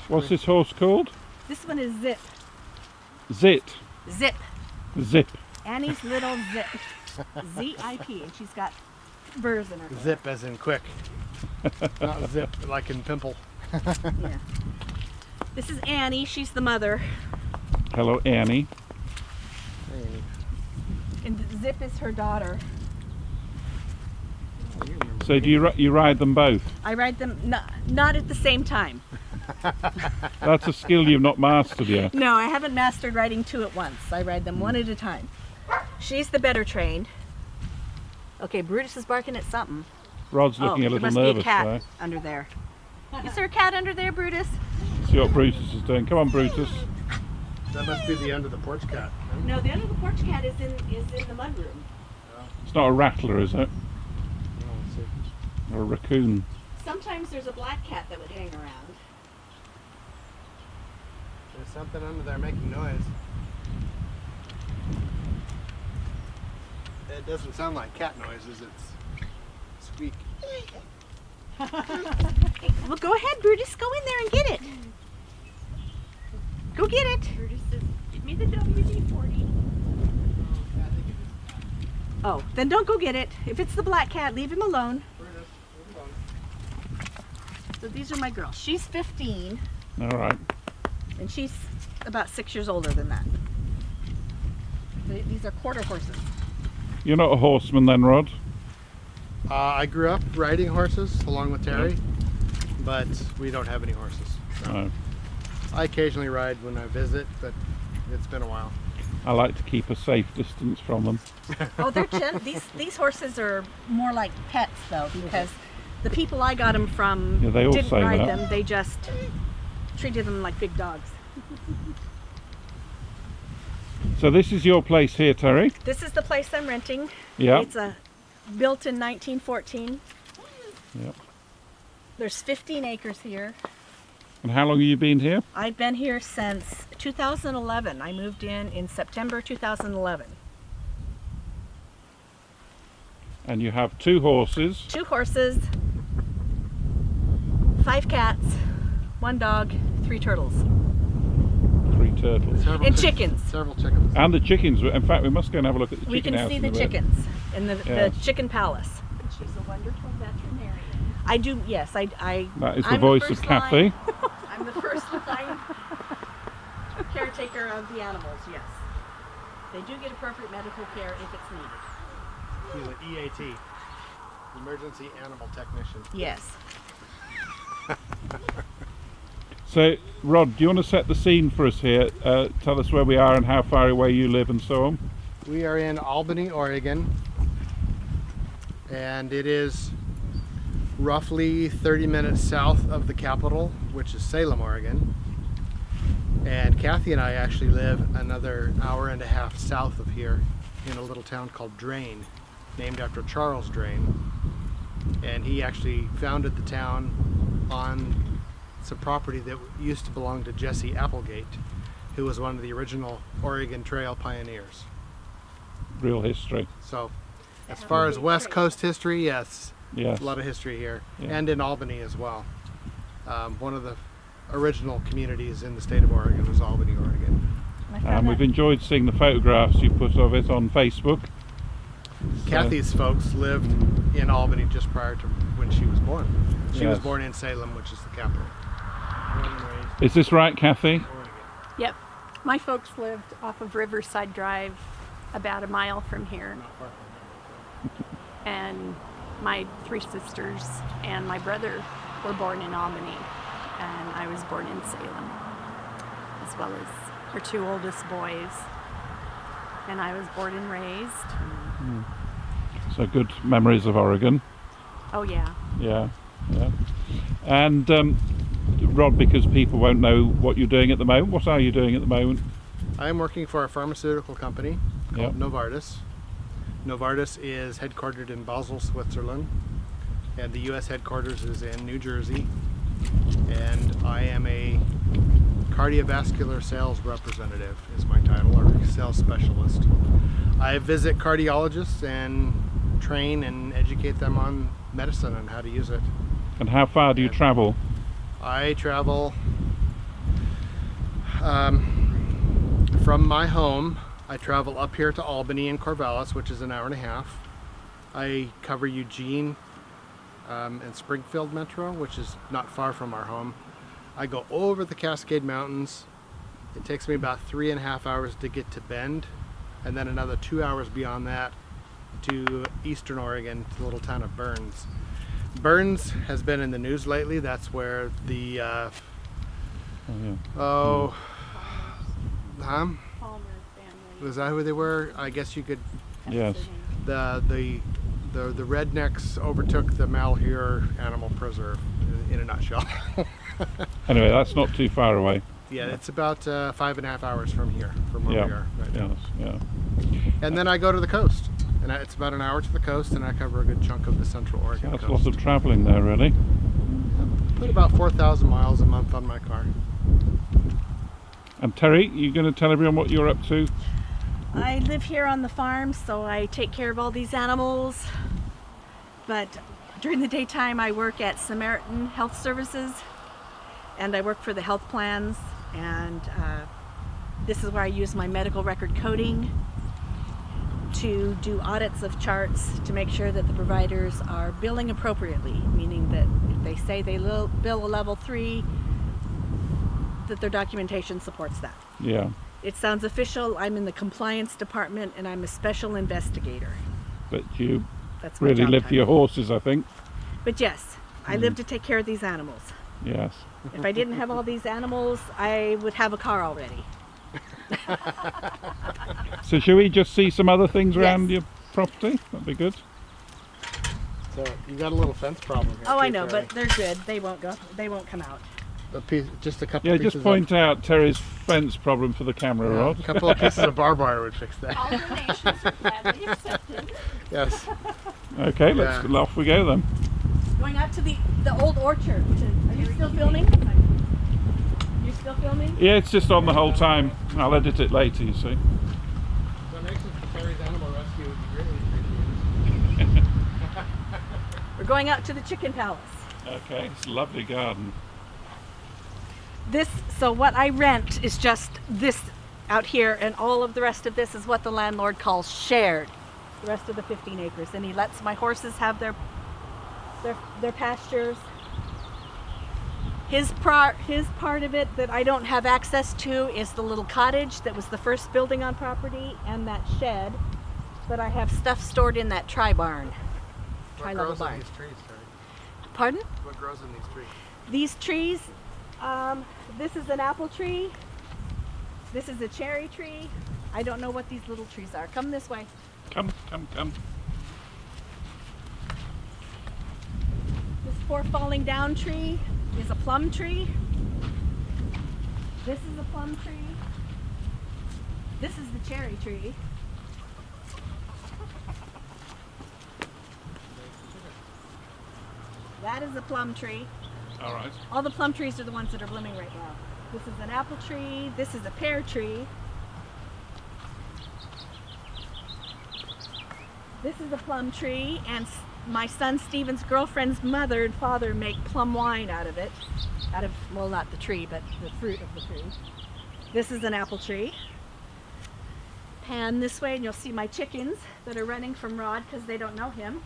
What's this horse called? This one is Zip. Zit. Zip. Zip. Annie's little Zip. Z-I-P, and she's got burrs in her hair. Zip as in quick. Not zip like in pimple. Yeah. This is Annie, she's the mother. Hello, Annie. And Zip is her daughter. So do you ride them both? I ride them not at the same time. That's a skill you've not mastered yet. No, I haven't mastered riding two at once. I ride them one at a time. She's the better trained. Okay, Brutus is barking at something. Rod's looking a little there must nervous be a cat there. under there. Is there a cat under there, Brutus? See what Brutus is doing. Come on, Brutus. That must be the end of the porch cat. Right? No, the under the porch cat is in the mudroom. It's not a rattler, is it? No, let's see. Or a raccoon? Sometimes there's a black cat that would hang around. There's something under there making noise. It doesn't sound like cat noises, it's squeak. Well, go ahead, Brutus. Go in there and get it. Go get it. Brutus says, give me the WD-40. Oh, then don't go get it. If it's the black cat, leave him alone. So these are my girls. She's 15, All right. and she's about 6 years older than that. These are quarter horses. You're not a horseman then, Rod? I grew up riding horses along with Terry, but we don't have any horses. So No. I occasionally ride when I visit, but it's been a while. I like to keep a safe distance from them. Oh, they're these horses are more like pets though, because the people I got them from Yeah, they all didn't say ride that. them. They just treated them like big dogs. So this is your place here, Terry? This is the place I'm renting. Yeah. It's built in 1914. Yep. There's 15 acres here. And how long have you been here? I've been here since 2011. I moved in September 2011. And you have 2 horses. 2 horses, 5 cats, 1 dog, 3 turtles, 3 turtles. and chickens. Several chickens. And the chickens. In fact, we must go and have a look at the We chicken can house see in the a bit. chickens in the Yes. chicken palace. She's a wonderful veterinarian. I do, yes, I That is the I'm voice of first Kathy. line- I'm the first line caretaker of the animals, yes. They do get appropriate medical care if it's needed. She's an EAT, Emergency Animal Technician. Yes. So, Rod, do you want to set the scene for us here? Tell us where we are and how far away you live and so on. We are in Albany, Oregon, and it is roughly 30 minutes south of the capital, which is Salem, Oregon. And Kathy and I actually live another hour and a half south of here in a little town called Drain, named after Charles Drain. And he actually founded the town on some property that used to belong to Jesse Applegate, who was one of the original Oregon Trail pioneers. Real history. So, as far as West Coast history, yes, Yes. a lot of history here, Yeah. and in Albany as well. One of the original communities in the state of Oregon was Albany, Oregon. And we've enjoyed seeing the photographs you put of it on Facebook. So- Kathy's folks lived in Albany just prior to when she was born. She was Yes. born in Salem, which is the capital. Born and raised Is this right, Kathy? in Oregon. Yep. My folks lived off of Riverside Drive, about a mile from here. Not far from here. And my 3 sisters and my brother were born in Albany. And I was born in Salem, as well as our 2 oldest boys. And I was born and raised. So good memories of Oregon. Oh yeah. Yeah, yeah. And Rod, because people won't know what you're doing at the moment, what are you doing at the moment? I am working for a pharmaceutical company called Yep. Novartis. Novartis is headquartered in Basel, Switzerland, and the U.S. headquarters is in New Jersey. And I am a cardiovascular sales representative is my title, or sales specialist. I visit cardiologists and train and educate them on medicine and how to use it. And how far do you travel? I travel From my home, I travel up here to Albany and Corvallis, which is an hour and a half. I cover Eugene and Springfield Metro, which is not far from our home. I go over the Cascade Mountains. It takes me about 3.5 hours to get to Bend, and then another 2 hours beyond that to Eastern Oregon, to the little town of Burns. Burns has been in the news lately. That's where the Palmer family. was that who they were? I guess you could. Yes. The rednecks overtook the Malheur Animal Preserve in a nutshell. Anyway, that's not too far away. Yeah, it's about 5.5 hours from here, from where we are right now. Yes, yeah. And then I go to the coast, and it's about an hour to the coast, and I cover a good chunk of the Central Oregon That's coast. lots of travelling there, really. Put about 4,000 miles a month on my car. And Terry, you going to tell everyone what you're up to? I live here on the farm, so I take care of all these animals. But during the daytime, I work at Samaritan Health Services, and I work for the health plans. And this is where I use my medical record coding to do audits of charts to make sure that the providers are billing appropriately, meaning that if they say they bill a level 3, that their documentation supports that. Yeah. It sounds official. I'm in the compliance department and I'm a special investigator. But you That's my really job live for your title. horses, I think. But yes, I live to take care of these animals. Yes. If I didn't have all these animals, I would have a car already. So shall we just see some other things around Yes. your property? That'd be good. So you got a little fence problem here. Oh, I too, know, Terry. but they're good. They won't go. They won't come out. Just a couple. Yeah, pieces just point out Terry's fence problem for the camera, Rod. A couple of pieces of barbed wire would fix that. All donations are gladly accepted. Yes. Okay, let's Yeah. off we go then. Going out to the old orchard. Are you still filming? You still filming? Yeah, it's just on the whole time. I'll edit it later, you see. Donations for Terry's Animal Rescue would be greatly appreciated. We're going out to the chicken palace. Okay, it's a lovely garden. So what I rent is just this out here, and all of the rest of this is what the landlord calls shared. The rest of the 15 acres, and he lets my horses have their pastures. His part of it that I don't have access to is the little cottage that was the first building on property, and that shed. But I have stuff stored in that tri-barn. What Tri-level grows in barn. these trees, Terry? Pardon? What grows in these trees? These trees, this is an apple tree. This is a cherry tree. I don't know what these little trees are. Come this way. Come, come, come. This poor falling down tree is a plum tree. This is a plum tree. This is the cherry tree. That is a plum tree. All right. All the plum trees are the ones that are blooming right now. This is an apple tree. This is a pear tree. This is a plum tree, and my son Stephen's girlfriend's mother and father make plum wine out of it. Well, not the tree, but the fruit of the tree. This is an apple tree. Pan this way, and you'll see my chickens that are running from Rod because they don't know him.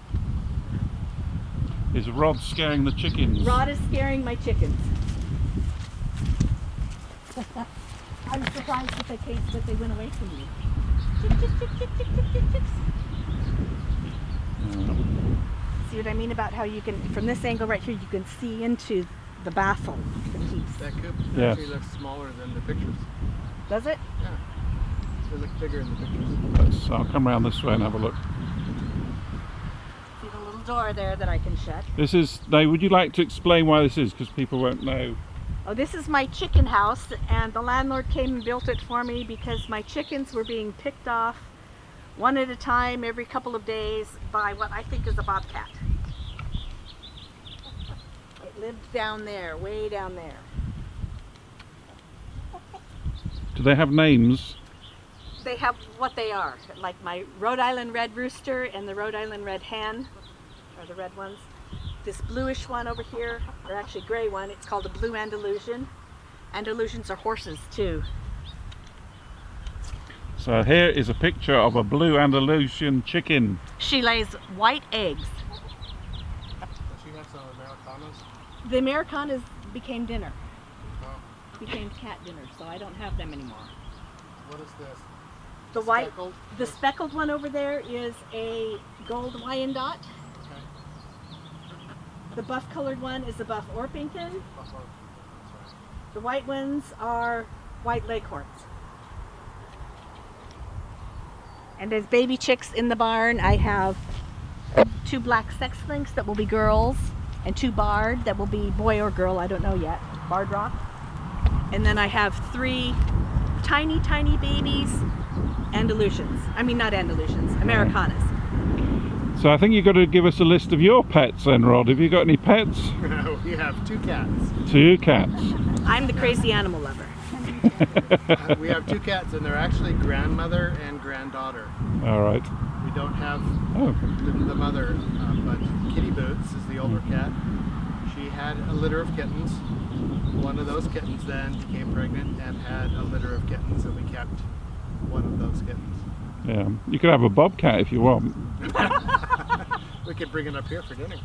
Is Rod scaring the chickens? Rod is scaring my chickens. I'm surprised that they went away from me. Chick, chick, chick, chick, chick, chick, chick, chicks. See what I mean about how you can, from this angle right here, you can see into the baffle, the teeth. That coop Yes. actually looks smaller than the pictures. Does it? Yeah. They look bigger in the pictures. I'll come round this way and have a look. See the little door there that I can shut. This is, now would you like to explain why this is? Because people won't know. Oh, this is my chicken house, and the landlord came and built it for me because my chickens were being picked off one at a time every couple of days by what I think is a bobcat. It lived down there, way down there. Do they have names? They have what they are, like my Rhode Island red rooster and the Rhode Island red hen, are the red ones. This bluish one over here, or actually gray one, it's called a blue Andalusian. Andalusians are horses too. So here is a picture of a blue Andalusian chicken. She lays white eggs. She has some Americanas. The Americanas became dinner. Oh, Became cat dinner, so I don't have them anymore. what is this? The white, Speckled? the speckled one over there is a gold Wyandotte. Okay. The buff colored one is a buff Orpington. Buffalo. That's right. The white ones are white leghorns. And as baby chicks in the barn, I have 2 black sex lynx that will be girls, and 2 barred that will be boy or girl, I don't know yet, barred rock. And then I have 3 tiny, tiny babies, Andalusians. I mean, not Andalusians, Americanas. So I think you've got to give us a list of your pets then, Rod. Have you got any pets? We have 2 cats. 2 cats. I'm the crazy animal lover. We have 2 cats, and they're actually grandmother and granddaughter. All right. We don't have Oh, the mother, but Kitty Boots is the older cat. She had a litter of kittens. One of those kittens then became pregnant and had a litter of kittens, and we kept one of those kittens. yeah. You could have a bobcat if you want. We could bring it up here for dinner.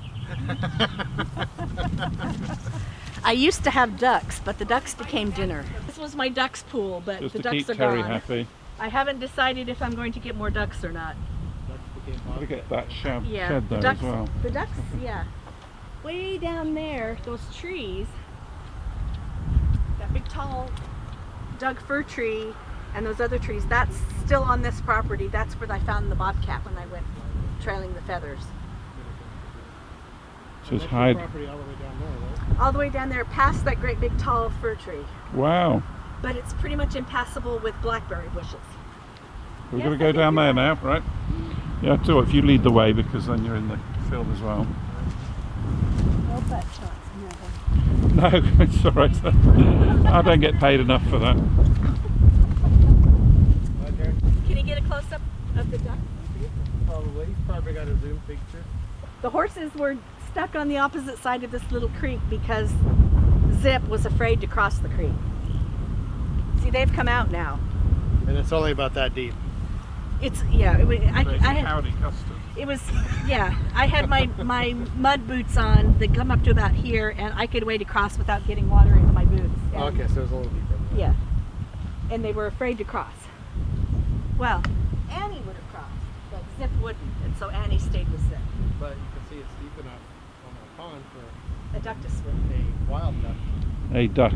I used to have ducks, but the ducks became dinner. This was my ducks pool, but Just the to ducks keep are Terry gone. happy. I haven't decided if I'm going to get more ducks or not. Look at that shed Yeah, there as well. The ducks, yeah. Way down there, those trees, that big tall Doug fir tree and those other trees, that's still on this property. That's where I found the bobcat when I went trailing the feathers. Just hide. Property all the way down there, right? All the way down there past that great big tall fir tree. Wow. But it's pretty much impassable with blackberry bushes. We're Yes, going I to go think down you're there right. now, right? Yeah, too. If you lead the way, because then you're in the film as well. No butt shots, No, it's all right. I don't get paid enough for that. Right there? Can you get a close up of the ducks? Probably. He's probably got a zoom picture. The horses were stuck on the opposite side of this little creek because Zip was afraid to cross the creek. See, they've come out now. And it's only about that deep. It's, yeah, I had, Howdy custard. it was, yeah, I had my mud boots on that come up to about here, and I could wade across without getting water into my boots. And, Okay, so it's a little deeper. than that. Yeah. And they were afraid to cross. Well, Annie would have crossed, but Zip wouldn't, and so Annie stayed with Zip. But you can see it's deep enough on the pond for A duck to swim. a wild duck. A duck.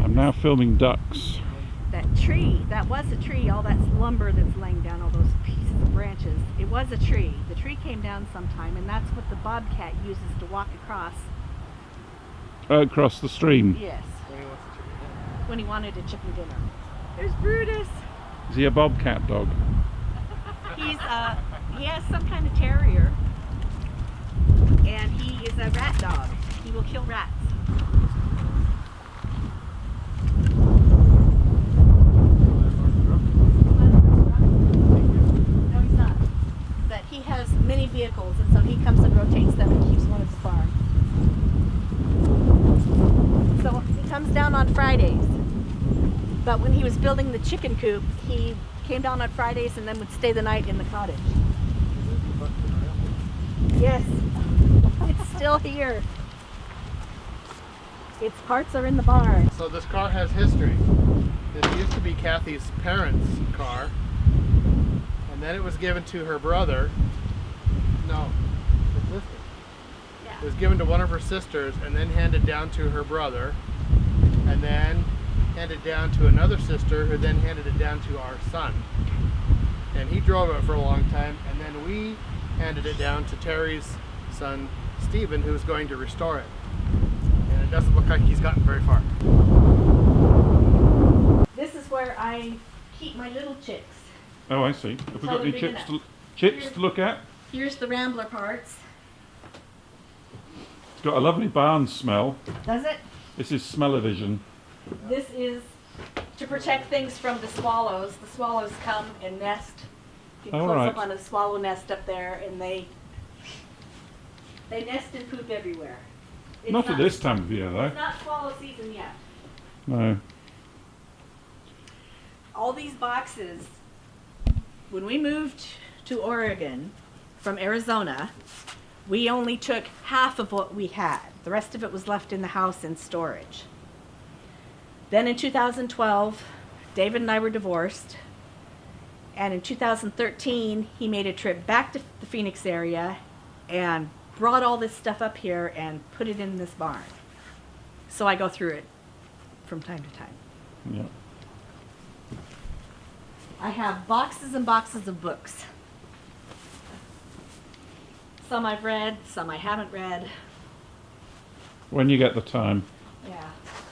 I'm now filming ducks. That tree, that was a tree, all that lumber that's laying down, all those pieces of branches, it was a tree. The tree came down sometime, and that's what the bobcat uses to walk across. Across the stream. Yes, When he wants to chicken dinner. when he wanted a chicken dinner. There's Brutus. Is he a bobcat dog? He has some kind of terrier, and he is a rat dog. He will kill rats. No, he's not. But he has many vehicles, and so he comes and rotates them and keeps one at the farm. So he comes down on Fridays. But when he was building the chicken coop, he came down on Fridays and then would stay the night in the cottage. Yes, it's still here. Its parts are in the barn. So this car has history. This used to be Kathy's parents' car, and then it was given to her brother. No, her sister. It was given to one of her sisters, and then handed down to her brother, and then handed down to another sister, who then handed it down to our son. And he drove it for a long time, and then we handed it down to Terry's son, Stephen, who's going to restore it. And it doesn't look like he's gotten very far. This is where I keep my little chicks. Oh, I see. Have we Tell got any them chips big to look at? Here's the rambler parts. It's got a lovely barn smell. Does it? This is smell-o-vision. This is to protect things from the swallows. The swallows come and nest. You can All close right. up on a swallow nest up there, and they nest and poop everywhere. It's Not at this time of year, though. It's not swallow season yet. No. All these boxes, when we moved to Oregon from Arizona, we only took half of what we had. The rest of it was left in the house in storage. Then in 2012, David and I were divorced. And in 2013, he made a trip back to the Phoenix area and brought all this stuff up here and put it in this barn. So I go through it from time to time. Yeah. I have boxes and boxes of books. Some I've read, some I haven't read. When you get the time. Yeah,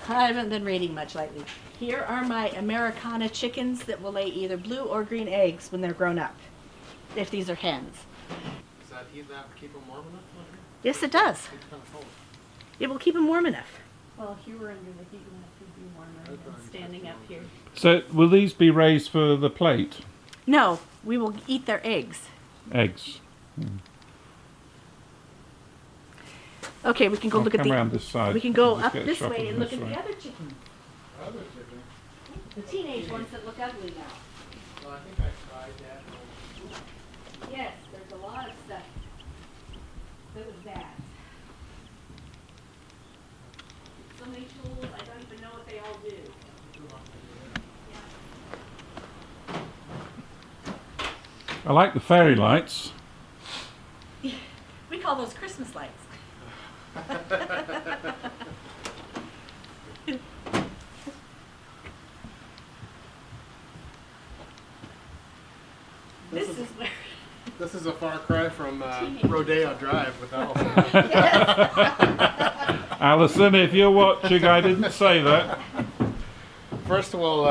I haven't been reading much lately. Here are my Americana chickens that will lay either blue or green eggs when they're grown up, if these are hens. Does that heat that keep them warm enough? Yes, it does. It's kind of cold. It will keep them warm enough. Well, if you were under the heat lamp, you'd be warmer than standing up here. So will these be raised for the plate? No, we will eat their eggs. Eggs. Okay, we can go I'll look at come the. round this side. We can go Just up get this shopping way and look this at way. the other chickens. Other chicken. The teenage ones that look ugly now. Well, I think I tried that. Yes, there's a lot of stuff that was bad. So many tools, I don't even know what they all do. I like the fairy lights. We call those Christmas lights. This is where. This is a far cry from Teenagers. Rodeo Drive with Allison. Alison, if you're watching, I didn't say that. First we'll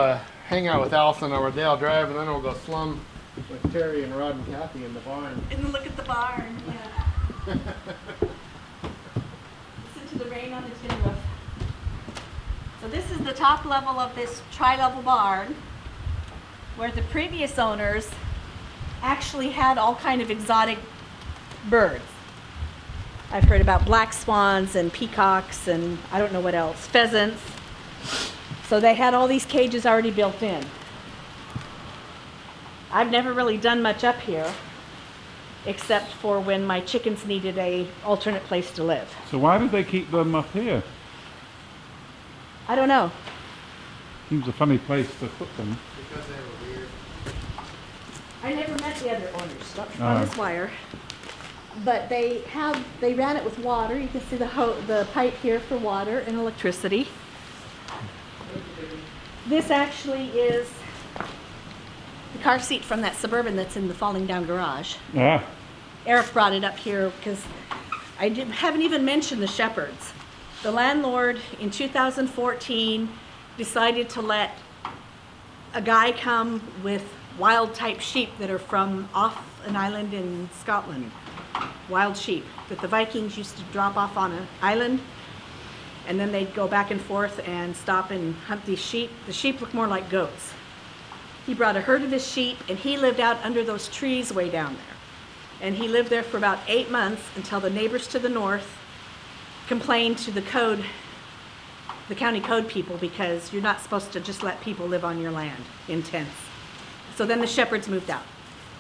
hang out with Allison on Rodeo Drive, and then we'll go slum with Terri and Rod and Kathy in the barn. And look at the barn. Yeah. Listen to the rain on the tin roof. So this is the top level of this tri-level barn, where the previous owners actually had all kind of exotic birds. I've heard about black swans and peacocks and I don't know what else, pheasants. So they had all these cages already built in. I've never really done much up here, except for when my chickens needed a alternate place to live. So why did they keep them up here? I don't know. Seems a funny place to put them. Because they were weird. I never met the other owners Oh. on this wire, but they ran it with water. You can see the pipe here for water and electricity. This actually is the car seat from that Suburban that's in the falling down garage. Ah, Eric brought it up here because haven't even mentioned the shepherds. The landlord in 2014 decided to let a guy come with wild type sheep that are from off an island in Scotland. Wild sheep that the Vikings used to drop off on an island, and then they'd go back and forth and stop and hunt these sheep. The sheep look more like goats. He brought a herd of his sheep, and he lived out under those trees way down there. And he lived there for about 8 months until the neighbors to the north complained to the county code people, because you're not supposed to just let people live on your land in tents. So then the shepherds moved out.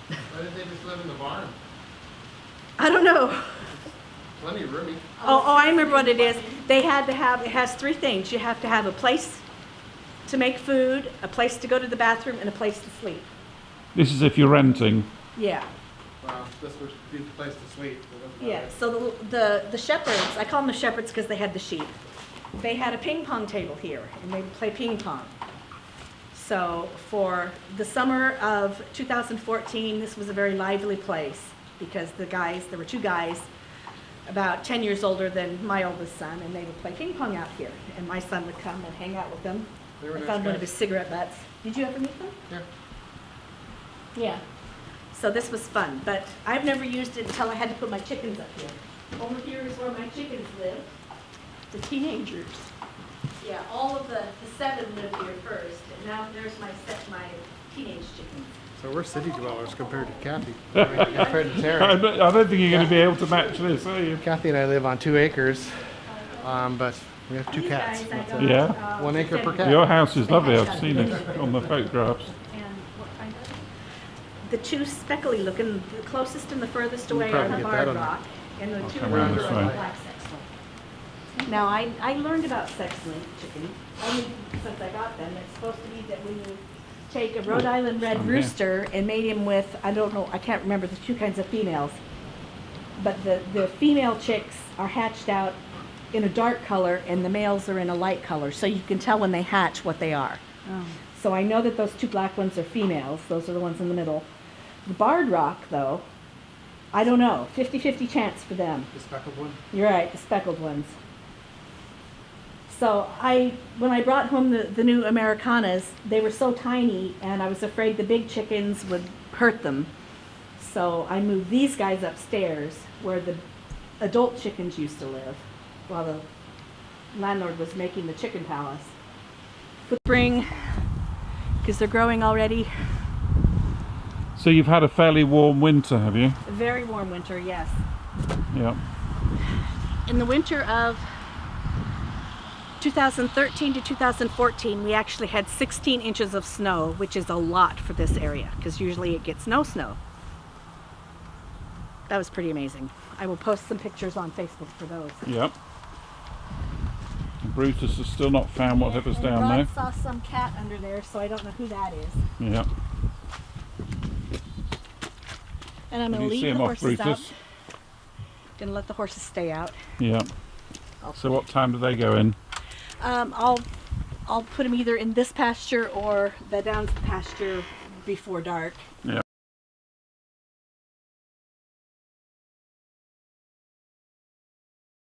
Why did they just live in the barn? I don't know. Plenty roomy. Oh, I remember what it is. They had to have, it has 3 things. You have to have a place to make food, a place to go to the bathroom, and a place to sleep. this is if you're renting. Yeah. Well, this would be the place to sleep. So that's about Yeah, it. so the shepherds, I call them the shepherds because they had the sheep. They had a ping pong table here, and they would play ping pong. So for the summer of 2014, this was a very lively place because there were 2 guys about 10 years older than my oldest son, and they would play ping pong out here. And my son would come and hang out with them. They were I nice found one of guys. his cigarette butts. Did you ever meet them? Yeah. Yeah. So this was fun, but I've never used it until I had to put my chickens up here. Over here is where my chickens live, the teenagers. Yeah, all of the 7 lived here first, and now there's my teenage chickens. So we're city dwellers compared to Kathy. Compared to I Terri. don't think you're going to be able to match this, are you? Kathy and I live on 2 acres But we have 2 These cats. guys I That's got, it. Yeah. 1 acre per cat. Your house is lovely. I've seen it on the photographs. And what kind of? The 2 speckly looking, the closest and the furthest away are probably the get that barred on rock, and the 2 come around are this the way. black sex-link. Now, I learned about sex-link chickens only since I got them. It's supposed to be that when you take a Rhode Island red some here. rooster and mate him with, I don't know, I can't remember the 2 kinds of females, but the female chicks are hatched out in a dark color and the males are in a light color, so you can tell when they hatch what they are. Oh. So I know that those 2 black ones are females. Those are the ones in the middle. The barred rock, though, I don't know. 50-50 chance for them. The speckled one? You're right, the speckled ones. So when I brought home the new Americanas, they were so tiny and I was afraid the big chickens would hurt them. So I moved these guys upstairs where the adult chickens used to live while the landlord was making the chicken palace. Spring, because they're growing already. So you've had a fairly warm winter, have you? A very warm winter, yes. Yeah. In the winter of 2013 to 2014, we actually had 16 inches of snow, which is a lot for this area, because usually it gets no snow. That was pretty amazing. I will post some pictures on Facebook for those. Yep. And Brutus has still not found whatever's And down Rod there. saw some cat under there, so I don't know who that is. Yeah. And I'm Did going to you see leave him the off, horses out. Brutus? Going to let the horses stay out. Yeah. So what time do they go in? I'll put them either in this pasture or the down pasture before dark. Yeah.